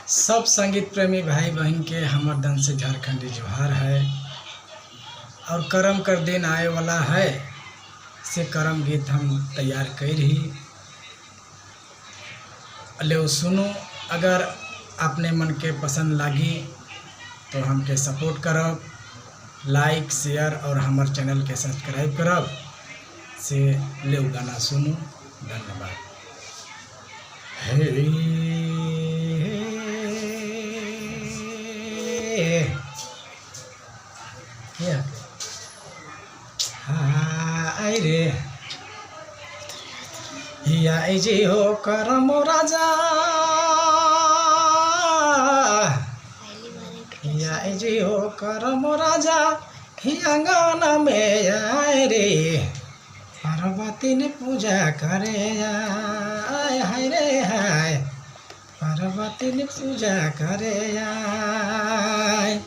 सब संगीत प्रेमी भाई बहन के हमर दन से झारखंडी जोहार है। और करम कर दिन आए वाला है से करम गीत हम तैयार कर ही ले सुनो। अगर अपने मन के पसंद लागी तो हमके सपोर्ट करब, लाइक शेयर और हमार चैनल के सब्सक्राइब करब से ले गाना सुनो। धन्यवाद। हाय रे हिया जे हो करम राजा, हिया जे हो करम राजा, हिया गाना में आए रे पार्वती ने पूजा करे आय। हाय रे हाय पार्वती ने पूजा करे आय।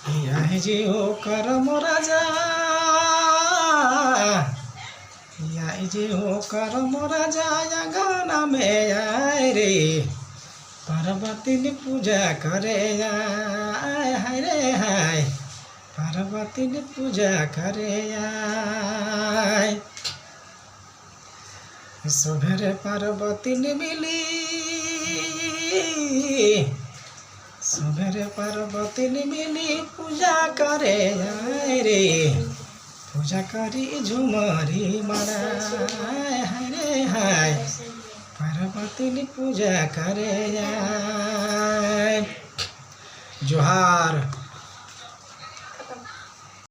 हिया जे हो करम राजा, हिया जे हो करम राजा, या गाना में आए रे पार्वती ने पूजा करे आय। हाय रे हाय पार्वती ने पूजा करे आय। सुबेरे पार्वती ने मिली, सुबेरे पार्वती ने मिली पूजा करे आय रे, पूजा करी झुमरी मनाए। हाय रे हाय पार्वती ने पूजा करे आय। जोहार।